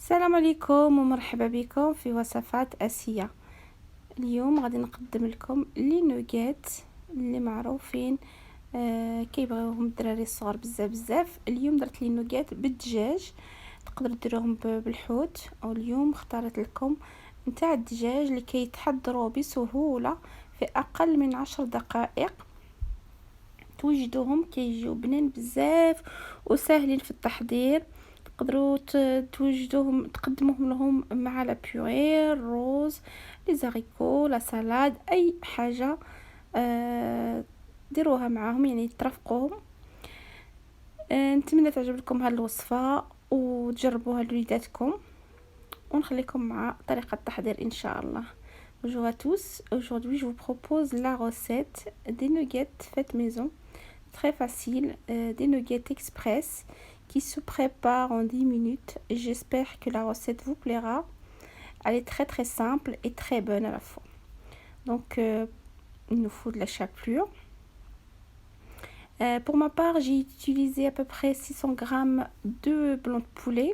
السلام عليكم ومرحبا بكم في وصفات آسية. اليوم غادي نقدم لكم لي نوغيت اللي معروفين كيبغيوهم الدراري الصغار بزاف. اليوم درت لي نوغيت بالدجاج، تقدروا ديروهم بالحوت، او اليوم اختارت لكم نتاع الدجاج اللي كيتحضروا بسهوله في اقل من 10 دقائق. توجدوهم كيجيو بنين بزاف وسهلين في التحضير. تقدروا توجدوهم تقدموهم لهم مع لا بيوري الروز، لي زاريكو، لا سالاد، اي حاجه ديروها معاهم، يعني ترافقوهم. نتمنى تعجبكم هذه الوصفه وتجربوها لوليداتكم، ونخليكم مع طريقه التحضير ان شاء الله. Bonjour à tous, aujourd'hui je vous propose la recette des nuggets faites maison, très facile, des nuggets express qui se préparent en 10 minutes. J'espère que la recette vous plaira. Elle est très simple et très bonne à la fois. Donc il nous faut de la chapelure. Pour ma part, j'ai utilisé à peu près 600 grammes de blanc de poulet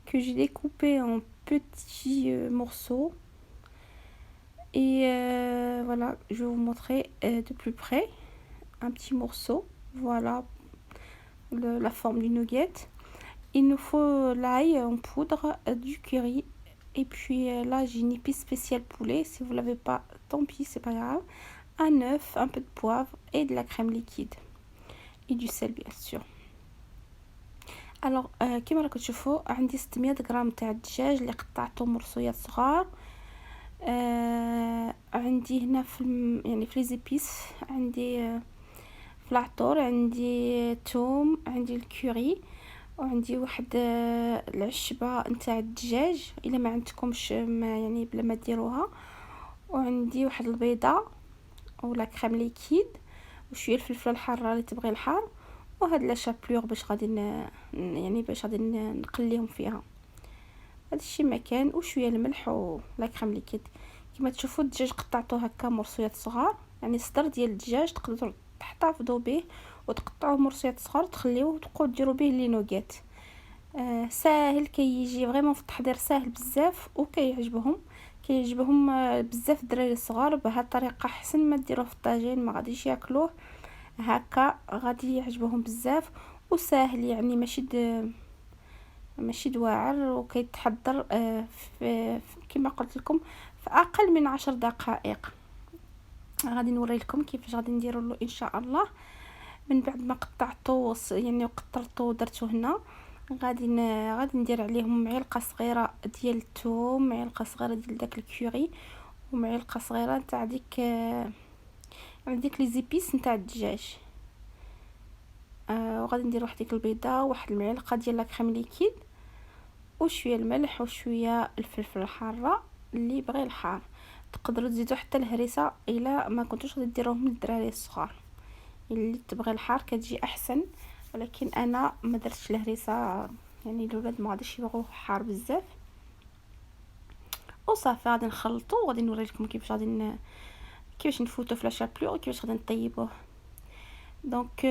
que j'ai découpé en petits morceaux. Et voilà, je vais vous montrer de plus près un petit morceau. Voilà la forme du nugget. Il nous faut l'ail en poudre, du curry, et puis là j'ai une épice spéciale poulet. Si vous l'avez pas, tant pis, c'est pas grave. Un œuf, un peu de poivre et de la crème liquide et du sel bien sûr. Alors كما راكم تشوفوا عندي 600 غرام تاع الدجاج اللي قطعته مرصوصات صغار. عندي هنا يعني في ليزيبيس، عندي فلعطور، عندي توم، عندي الكوري، وعندي واحد العشبه نتاع الدجاج الا ما عندكمش ما يعني بلا ما ديروها، وعندي واحد البيضه ولا كريم ليكيد، وشويه الفلفله الحاره اللي تبغي الحار، وهاد لا شابلور باش غادي يعني باش غادي نقليهم فيها. هذا الشيء ما كان، وشويه الملح ولا كريم ليكيد. كما تشوفوا الدجاج قطعته هكا مرصوصات صغار، يعني صدر ديال الدجاج تقدروا تحتفظوا به وتقطعوه مرصوصات صغار تخليوه وتقعدوا ديروا به لي نوغيت. ساهل، كيجي فريمون في التحضير ساهل بزاف وكيعجبهم بزاف الدراري الصغار. بهذه الطريقه احسن ما ديروه في الطاجين، ما غاديش ياكلوه هكا، غادي يعجبهم بزاف وساهل، يعني ماشي دواعر، وكيتحضر كما قلت لكم في اقل من 10 دقائق. غادي نوري لكم كيفاش غادي نديروا له ان شاء الله. من بعد ما قطعته يعني وقطرته ودرته هنا، غادي ندير عليهم معلقه صغيره ديال الثوم، معلقه صغيره ديال داك الكوري، ومعلقه صغيره تاع ديك لي زيبيس نتاع الدجاج. وغادي ندير واحد ديك البيضه، واحد المعلقه ديال لا كريم ليكيد، وشويه الملح وشويه الفلفل الحاره اللي بغى الحار. تقدروا تزيدوا حتى الهريسه الا ما كنتوش غادي ديروهم للدراري الصغار، اللي تبغي الحار كتجي احسن، ولكن انا ما درتش الهريسه، يعني الاولاد ما غاديش يبغوا حار بزاف. وصافي غادي نخلطو وغادي نوري لكم كيفاش نفوتو في لا شابلور وكيفاش غادي نطيبوه. Donc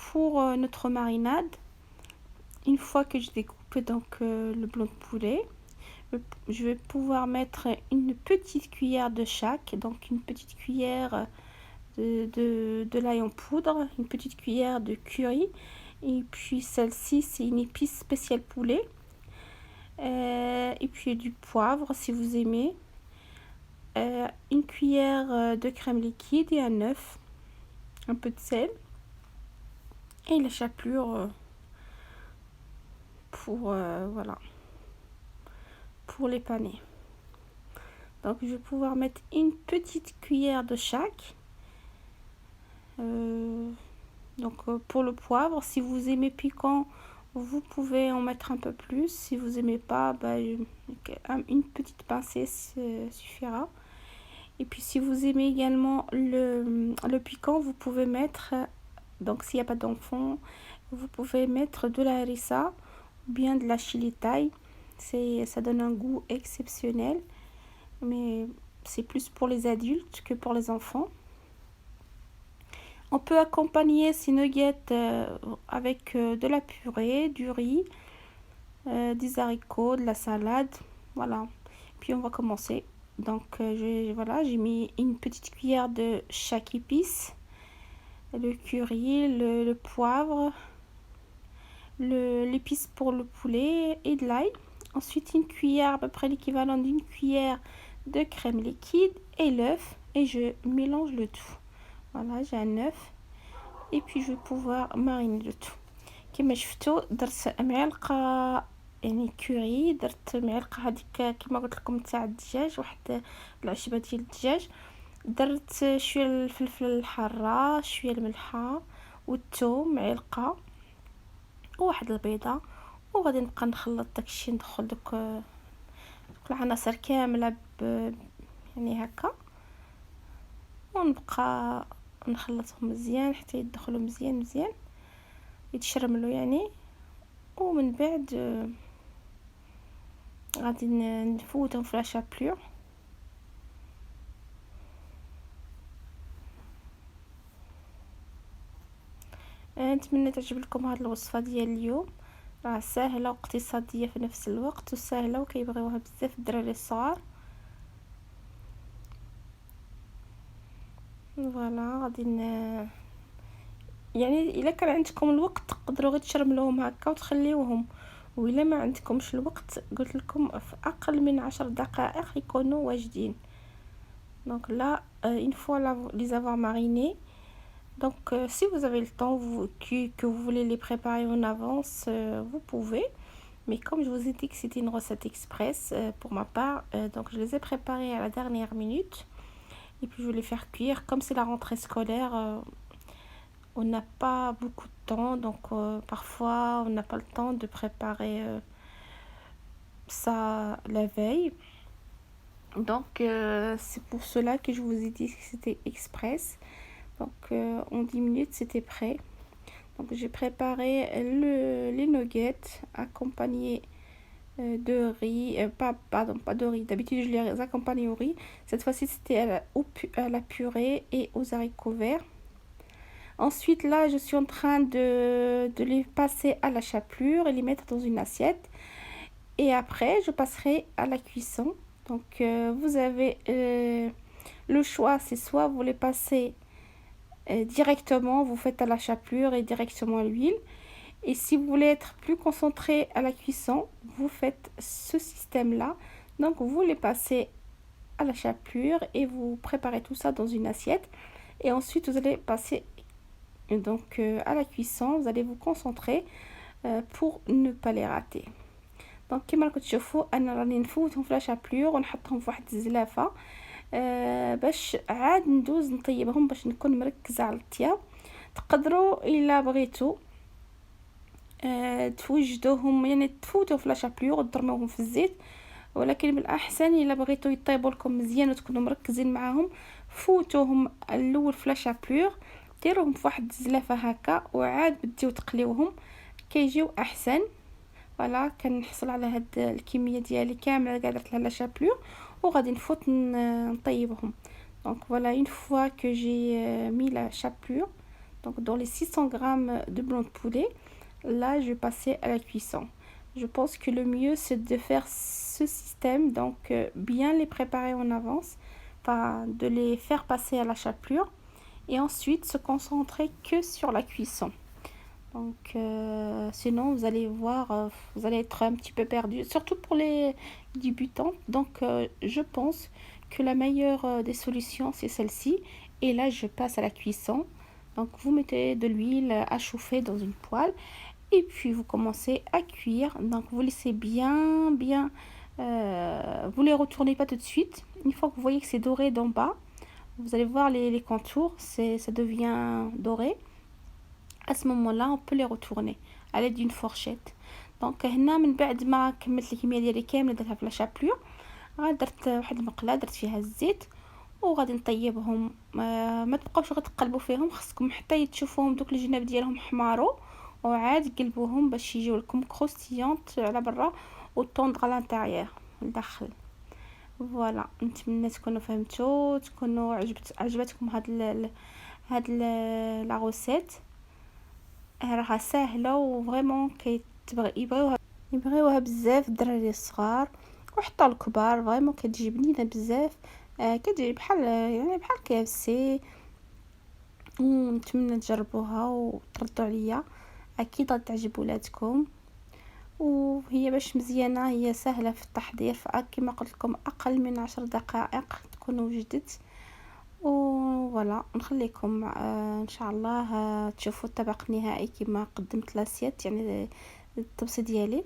pour notre marinade, une fois que j'ai découpé donc le blanc de poulet, je vais pouvoir mettre une petite cuillère de chaque, donc une petite cuillère de l'ail en poudre, une petite cuillère de curry, et puis celle-ci c'est une épice spéciale poulet, et puis du poivre si vous aimez, une cuillère de crème liquide et un œuf, un peu de sel et la chapelure pour voilà, pour les paner. Donc je vais pouvoir mettre une petite cuillère de chaque. Donc pour le poivre, si vous aimez piquant, vous pouvez en mettre un peu plus. Si vous aimez pas, une petite pincée suffira. Et puis si vous aimez également le piquant, vous pouvez mettre, donc s'il n'y a pas d'enfant, vous pouvez mettre de la harissa ou bien de la chili thaï. Ça donne un goût exceptionnel, mais c'est plus pour les adultes que pour les enfants. On peut accompagner ces nuggets avec de la purée, du riz, des haricots, de la salade, voilà. Puis on va commencer. Donc voilà, j'ai mis une petite cuillère de chaque épice, le curry, le poivre, l'épice pour le poulet et de l'ail. Ensuite une cuillère, à peu près l'équivalent d'une cuillère de crème liquide et l'œuf, et je mélange le tout. Voilà, j'ai un œuf et puis je vais pouvoir mariner le tout. كما شفتوا درت معلقه يعني كوري، درت معلقه هذيك كما قلت لكم تاع الدجاج، واحد العشبه ديال الدجاج، درت شويه الفلفل الحاره، شويه الملحه والثوم معلقه وواحد البيضه، وغادي نبقى نخلط داكشي، ندخل دوك العناصر كامله يعني هكا، ونبقى نخلطهم مزيان حتى يدخلوا مزيان يتشرملوا يعني. ومن بعد غادي نفوتهم في لاشابلور. نتمنى تعجبكم هذه الوصفه ديال اليوم، راه سهله واقتصاديه في نفس الوقت، وسهله وكيبغيوها بزاف الدراري الصغار. فوالا غادي يعني الا كان عندكم الوقت تقدروا غير تشرملوهم هكا وتخليوهم، وإلا ما عندكمش الوقت قلت لكم في اقل من 10 دقائق يكونوا واجدين. Donc là, une fois les avoir marinés, donc si vous avez le temps, que vous voulez les préparer en avance, vous pouvez. Mais comme je vous ai dit que c'était une recette express pour ma part, donc je les ai préparés à la dernière minute. Et puis je vais les faire cuire. Comme c'est la rentrée scolaire, on n'a pas beaucoup de temps, donc parfois on n'a pas le temps de préparer ça la veille. Donc c'est pour cela que je vous ai dit que c'était express. Donc en 10 minutes c'était prêt. Donc j'ai préparé les nuggets accompagnés de riz, pas de riz, d'habitude je les accompagne au riz. Cette fois-ci c'était à la purée et aux haricots verts. Ensuite là je suis en train de les passer à la chapelure et les mettre dans une assiette. Et après je passerai à la cuisson. Donc vous avez le choix, c'est soit vous les passez directement, vous faites à la chapelure et directement à l'huile. Et si vous voulez être plus concentré à la cuisson, vous faites ce système-là. Donc vous les passez à la chapelure et vous préparez tout ça dans une assiette. Et ensuite vous allez passer donc à la cuisson, vous allez vous concentrer pour ne pas les rater. دونك كما راكم تشوفوا انا راني نفوتهم في لاشابلور ونحطهم في واحد الزلافه باش عاد ندوز نطيبهم باش نكون مركزه على الطياب. تقدروا الا بغيتوا توجدوهم يعني تفوتوا في لاشابلور وتضرموهم في الزيت، ولكن من الاحسن الا بغيتوا يطيبوا لكم مزيان وتكونوا مركزين معاهم فوتوهم الاول في لاشابلور، ديروهم في واحد الزلافه هكا وعاد بديو تقليوهم كيجيو احسن. فوالا كنحصل على هاد الكميه ديالي كامله كاع درت لها لا شابلور وغادي نفوت نطيبهم. Donc voilà, une fois que j'ai mis la chapelure, donc dans les 600 grammes de blanc de poulet, là je vais passer à la cuisson. Je pense que le mieux c'est de faire ce système, donc bien les préparer en avance, enfin de les faire passer à la chapelure et ensuite se concentrer que sur la cuisson. Donc sinon vous allez voir, vous allez être un petit peu perdu, surtout pour les débutants. Donc je pense que la meilleure des solutions c'est celle-ci. Et là je passe à la cuisson. Donc vous mettez de l'huile à chauffer dans une poêle et puis vous commencez à cuire. Donc vous laissez bien vous les retournez pas tout de suite. Une fois que vous voyez que c'est doré d'en bas, vous allez voir les contours, ça devient doré. À ce moment-là on peut les retourner à l'aide d'une fourchette. دونك هنا من بعد ما كملت الكميه ديالي كامله درتها في لاشابلور، درت واحد المقله درت فيها الزيت وغادي نطيبهم. ما تبقاوش غتقلبوا فيهم، خصكم حتى تشوفوهم دوك الجناب ديالهم حماروا وعاد قلبوهم باش يجيو لكم كروستيونط على برا وطوندغ على الانتيريور الداخل. فوالا نتمنى تكونوا فهمتوا، تكونوا عجبتكم هاد لا روسيت. راها سهله وفريمون يبغيوها يبغيوها بزاف الدراري الصغار وحتى الكبار، فريمون كتجي بنينه بزاف. كتجي بحال يعني بحال KFC. ونتمنى تجربوها وتردوا عليا، اكيد غتعجب ولادكم. وهي باش مزيانه، هي سهله في التحضير، فكما قلت لكم اقل من 10 دقائق تكون وجدت. وفوالا نخليكم ان شاء الله تشوفوا الطبق النهائي كما قدمت لاسيت، يعني الطبسه ديالي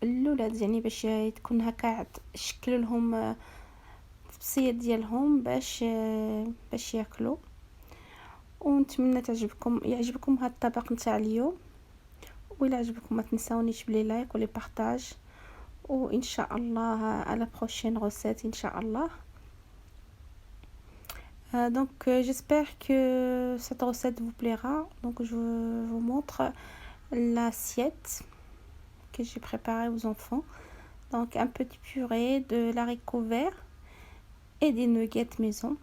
الاولاد، يعني باش تكون هكا شكل لهم الطبسيه ديالهم باش ياكلوا. ونتمنى يعجبكم هذا الطبق نتاع اليوم. وإلا عجبكم ما تنساونيش بلي لايك ولي بارطاج. وان شاء الله على بروchaine recette ان شاء الله. Donc j'espère que cette recette vous plaira. Donc je vous montre l'assiette que j'ai préparée aux enfants. Donc un petit purée de l'haricot vert et des nuggets maison,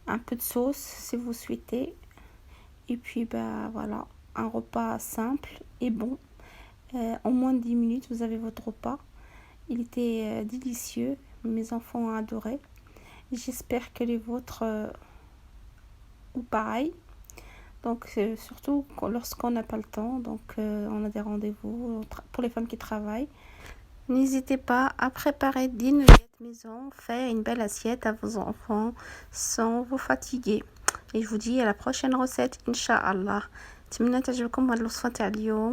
un peu de sauce si vous souhaitez, et puis voilà, un repas simple et bon. En moins de 10 minutes vous avez votre repas. Il était délicieux, mes enfants ont adoré. J'espère que les vôtres ou pareil. Donc surtout lorsqu'on n'a pas le temps, donc on a des rendez-vous pour les femmes qui travaillent. N'hésitez pas à préparer des nuggets maison, faire une belle assiette à vos enfants sans vous fatiguer. Et je vous dis à la prochaine recette, Inch'Allah. نتمنى تعجبكم هاد الوصفة تاع اليوم.